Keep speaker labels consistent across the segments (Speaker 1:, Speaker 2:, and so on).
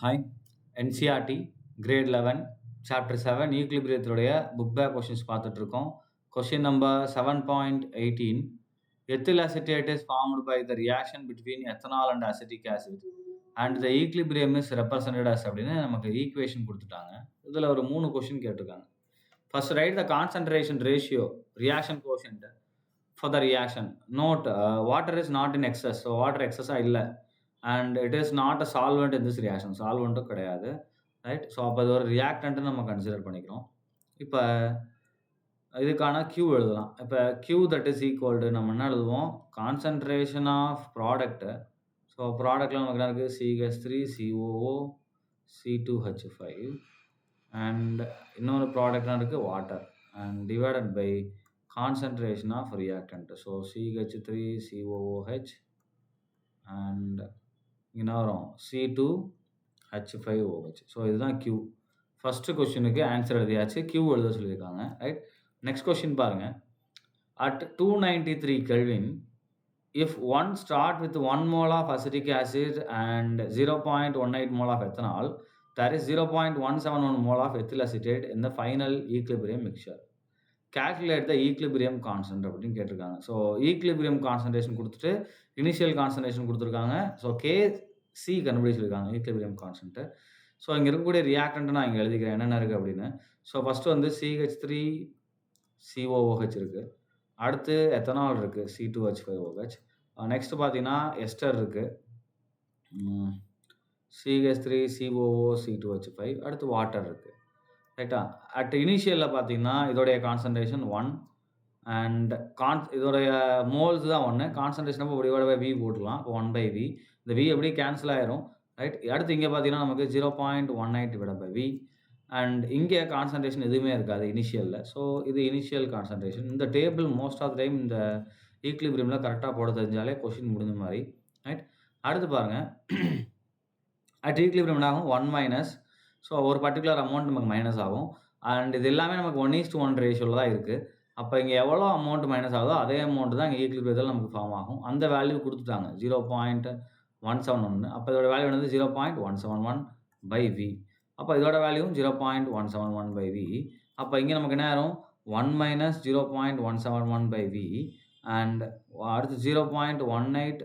Speaker 1: Hi, NCRT Grade 11 Chapter 7 ஈக்லிபிரியத்துடைய book back questions பார்த்துட்டு இருக்கோம். Question number 7.18 ethyl acetate is formed by the reaction between ethanol and acetic acid and the equilibrium is represented as அப்படின்னு நமக்கு equation கொடுத்துட்டாங்க. இதில் ஒரு 3 question கேட்டிருக்காங்க. First, write the concentration ratio, reaction quotient for the reaction. Note, water is not in excess. So, water excess இல்லை. And it is not a solvent in this reaction. Solvent கிடையாது. Right. So, அப்போ அது ஒரு ரியாக்டன்ட்னு நம்ம consider பண்ணிக்கிறோம். இப்போ இதுக்கான Q எழுதலாம். இப்போ Q that is equal to நம்ம என்ன எழுதுவோம்? Concentration of product. ஸோ, ப்ராடக்ட்டில் நமக்கு என்ன இருக்குது? CH3, COO, C2H5 அண்ட் இன்னொரு ப்ராடக்ட்னா இருக்குது water and divided by concentration of reactant. So, CH3, COOH and என்ன வரும்? C2H5OH. ஸோ, இதுதான் Q. ஃபஸ்ட்டு கொஸ்டினுக்கு ஆன்சர் எழுதியாச்சு. Q எழுத சொல்லியிருக்காங்க. ரைட். நெக்ஸ்ட் கொஸ்டின் பாருங்கள். At 293 Kelvin, if one start with 1 mole of acetic acid and 0.18 mole of ethanol, there is 0.171 mole of ethyl acetate in the final equilibrium mixture. Calculate the equilibrium constant அப்படின்னு கேட்டிருக்காங்க. So, equilibrium concentration கொடுத்துட்டு initial concentration கொடுத்துருக்காங்க. So, KC கண்டுபிடிச்சிருக்காங்க equilibrium constant. So, இங்கே இருக்கக்கூடிய reactant நான் இங்கே எழுதிக்கிறேன் என்னென்ன இருக்குது அப்படின்னு. ஸோ, ஃபஸ்ட்டு வந்து CH3 COOH இருக்குது. அடுத்து எத்தனால் இருக்குது C2H5OH. நெக்ஸ்ட் பார்த்தீங்கன்னா எஸ்டர் இருக்குது. CH3 COO C2H5. அடுத்து வாட்டர் இருக்குது. ரைட்டா? அட் இனிஷியலில் பார்த்தீங்கன்னா இதோடைய கான்சன்ட்ரேஷன் 1 அண்ட் இதோடைய மோல்ஸ் தான் 1. கான்சன்ட்ரேஷன் அப்போ டிவைட் பை V போட்டுக்கலாம். இப்போ 1/V. இந்த V எப்படி கேன்சல் ஆயிரும். ரைட். அடுத்து இங்கே பார்த்தீங்கன்னா நமக்கு 0.18 டிவைட் பை V அண்ட் இங்கே கான்சன்ட்ரேஷன் எதுவுமே இருக்காது இனிஷியலில். ஸோ, இது இனிஷியல் கான்சன்ட்ரேஷன். இந்த table most of the time இந்த ஈக்லிபிரியமில் கரெக்டாக போட தெரிஞ்சாலே கொஷின் முடிஞ்ச மாதிரி. ரைட். அடுத்து பாருங்கள். அட் ஈக்லிபிரியம் ஆகும் 1 மைனஸ். ஸோ, ஒரு பர்டிகுலர் அமௌண்ட் நமக்கு மைனஸ் ஆகும். அண்ட் இது எல்லாமே நமக்கு 1:1 ரேஷியோவில் தான் இருக்குது. அப்போ இங்கே எவ்வளோ அமௌண்ட் மைனஸ் ஆகுதோ அதே அமௌண்ட் தான் இங்கே ஈக்லிபிரியத்தில் நமக்கு ஃபார்ம் ஆகும். அந்த வேல்யூ கொடுத்துட்டாங்க 0.171. அப்போ இதோட வேல்யூ வந்து 0.171/V. அப்போ இதோட வேல்யூவும் 0.171/V. அப்போ இங்கே நமக்கு என்ன ஆகும்? 1 மைனஸ் 0.171/V அண்ட் அடுத்து 0.18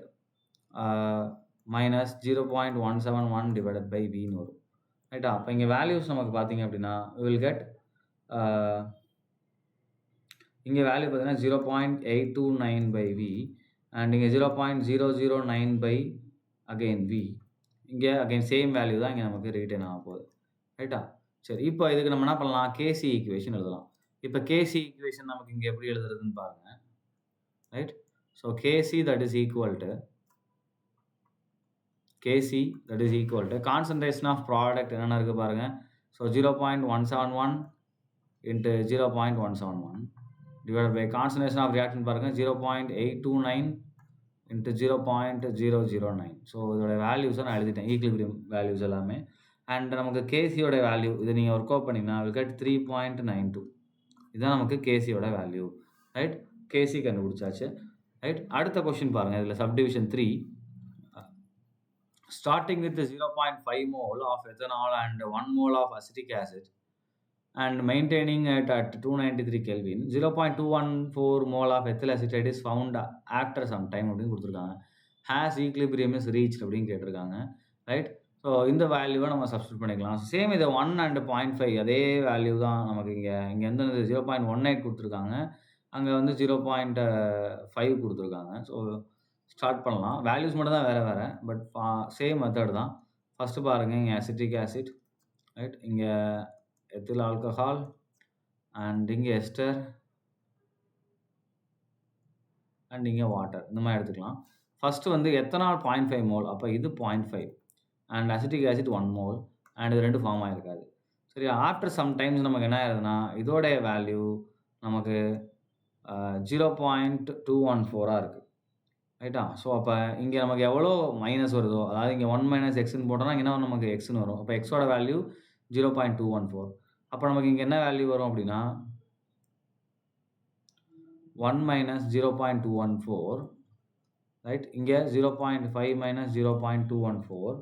Speaker 1: மைனஸ் 0.171 டிவைடட் பை Vன்னு வரும். ரைட்டா? அப்போ இங்கே வேல்யூஸ் நமக்கு பார்த்தீங்க அப்படின்னா வில் கெட் இங்கே வேல்யூ பார்த்தீங்கன்னா 0.829/V அண்ட் இங்கே 0.009/V. இங்கே அகைன் சேம் வேல்யூ தான் இங்கே நமக்கு ரீட்டைன் ஆக போகுது. ரைட்டா? சரி, இப்போ இதுக்கு நம்ம என்ன பண்ணலாம்? KC ஈக்குவேஷன் எழுதலாம். இப்போ KC ஈக்குவேஷன் நமக்கு இங்கே எப்படி எழுதுறதுன்னு பாருங்கள். Right. So, KC that is equal to concentration of product என்னென்ன இருக்குது பாருங்கள். So, 0.171 into 0.171 divide by concentration of reactant பாருங்கள் 0.829 இன்ட்டு 0.009. ஸோ, இதோட வேல்யூஸை நான் எழுதிட்டேன். ஈக்லிபிரியம் வேல்யூஸ் எல்லாமே. அண்ட் நமக்கு கேசியோட வேல்யூ இதை நீங்கள் ஒர்க் அவுட் பண்ணிங்கன்னா வில் கெட் 3.92. இதுதான் நமக்கு கேசியோட வேல்யூ. ரைட். கேசி கண்டுபிடிச்சாச்சு. ரைட். அடுத்த கொஸ்டின் பாருங்கள். இதில் subdivision 3. Starting with 0.5 mole of ethanol and 1 mole of acetic acid and maintaining it at 293 Kelvin, 0.214 mole of ethyl acetate is found after some time அப்படின்னு கொடுத்துருக்காங்க. Has equilibrium is reached அப்படின்னு கேட்டிருக்காங்க. Right. So, இந்த வேல்யூவை நம்ம substitute பண்ணிக்கலாம். Same இதை 1 and 0.5 அதே வேல்யூ தான் நமக்கு இங்கே வந்து 0.18 கொடுத்துருக்காங்க. அங்கே வந்து 0.5 கொடுத்துருக்காங்க. ஸோ, ஸ்டார்ட் பண்ணலாம். வேல்யூஸ் மட்டும் தான் வேறு பட் சேம் மெத்தட் தான். ஃபஸ்ட்டு பாருங்கள். இங்கே அசிட்டிக் ஆசிட். ரைட். இங்கே எத்தில் ஆல்கஹால் அண்ட் இங்கே எஸ்டர் அண்ட் இங்கே வாட்டர். இந்த மாதிரி எடுத்துக்கலாம். ஃபஸ்ட்டு வந்து எத்தனால் 0.5 மோல். அப்போ இது 0.5 and acetic acid 1 mole and இது 2 ஃபார்ம் ஆகிருக்காது. சரி. ஆஃப்டர் சம் டைம்ஸ் நமக்கு என்ன ஆயிருதுன்னா இதோடைய வேல்யூ நமக்கு 0.214 இருக்குது. ரைட்டா? ஸோ, அப்போ இங்கே நமக்கு எவ்வளோ மைனஸ் வருதோ, அதாவது இங்கே 1 மைனஸ் எக்ஸ்ன்னு போட்டோம்னா என்ன நமக்கு எக்ஸ்ன்னு வரும். அப்போ எக்ஸோட வேல்யூ 0.214. அப்போ நமக்கு இங்கே என்ன வேல்யூ வரும் அப்படின்னா 1 மைனஸ் 0.214. ரைட். இங்கே 0.5 மைனஸ் 0.214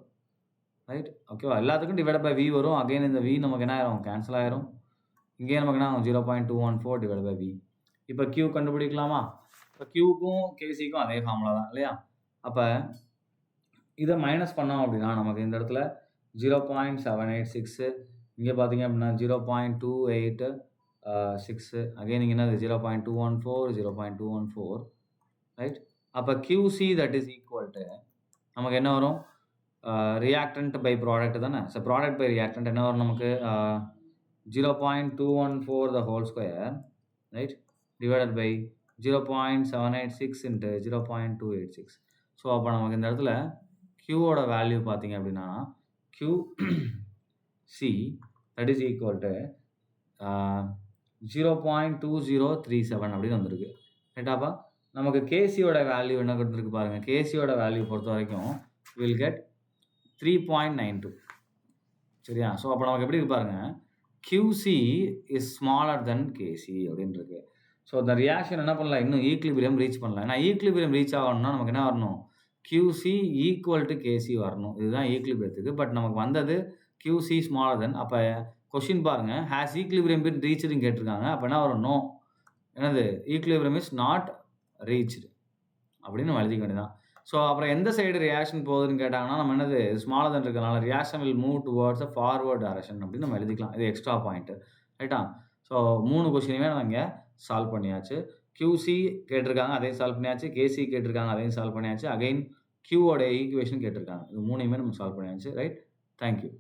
Speaker 1: ரைட். ஓகேவா? எல்லாத்துக்கும் டிவைடட் பை V வரும். அகைன் இந்த V நமக்கு என்ன ஆயிரும்? கேன்சல் ஆயிரும். இங்கேயும் நமக்கு என்ன ஆகும்? 0.214 டிவைடட் பை V. இப்ப Q கண்டுபிடிக்கலாமா? இப்ப Qக்கும் KCக்கும் அதே ஃபார்முலா தான் இல்லையா? அப்ப இத மைனஸ் பண்ணோம் அப்படின்னா, நமக்கு இந்த இடத்துல 0.786 இங்க பார்த்தீங்க அப்படின்னா 0.286 அகைன் இங்க என்னது 0.214, 0.214 ரைட்? அப்ப QC that is equal to நமக்கு என்ன வரும்? ரியாக்டன்ட் பை ப்ராடக்ட் தானே. ஸோ ப்ராடக்ட் பை ரியாக்டன்ட் என்ன வரும் நமக்கு? 0.214 the whole square right divided by 0.786 into 0.286. So அப்போ நமக்கு இந்த இடத்துல Qவோட வேல்யூ பார்த்தீங்க அப்படின்னா QC that is equal to 0.2037 அப்படின்னு வந்திருக்கு. ரைட்டாப்பா? நமக்கு கேசியோட வேல்யூ என்ன கொடுத்துருக்கு பாருங்க. கேசியோட வேல்யூ பொறுத்த வரைக்கும் வில் கெட் 3.92. சரியா? ஸோ அப்போ நமக்கு எப்படி இருக்கு பாருங்க. QC is smaller than KC அப்படின்னு இருக்கு. ஸோ இந்த ரியாக்ஷன் என்ன பண்ணல? இன்னும் ஈக்லிபிரியம் ரீச் பண்ணல. ஏன்னா ஈக்லிபிரியம் ரீச் ஆகணும்னா நமக்கு என்ன வரணும்? QC ஈக்குவல் டு KC வரணும். இதுதான் ஈக்லிபிரியத்துக்கு. பட் நமக்கு வந்தது QC ஸ்மாலர் தென். அப்போ கொஸ்டின் பாருங்க. ஹேஸ் ஈக்லிபிரியம் பீன் ரீச்டுன்னு கேட்டிருக்காங்க. அப்போ என்ன வரும்? நோ. என்னது? ஈக்லிபிரியம் இஸ் நாட் ரீச்டு அப்படின்னு நம்ம எழுதிக்க வேண்டியதான். ஸோ அப்புறம் எந்த சைடு ரியாக்ஷன் போகுதுன்னு கேட்டாங்கன்னா நம்ம என்னது ஸ்மாலர் தென் இருக்கிறனால reaction will move towards a forward direction அப்படின்னு நம்ம எழுதிக்கலாம். இது எக்ஸ்ட்ரா பாயிண்ட் ரைட்டா? ஸோ 3 கொஸ்டினுமே நம்ம இங்கே சால்வ் பண்ணியாச்சு. QC கேட்டிருக்காங்க, அதையும் சால்வ் பண்ணியாச்சு. KC கேட்டிருக்காங்க, அதையும் சால்வ் பண்ணியாச்சு. அகைன் Qவோட ஈக்குவேஷன் கேட்டிருக்காங்க. இது 3யுமே நம்ம சால்வ் பண்ணியாச்சு. ரைட்? தேங்க்யூ.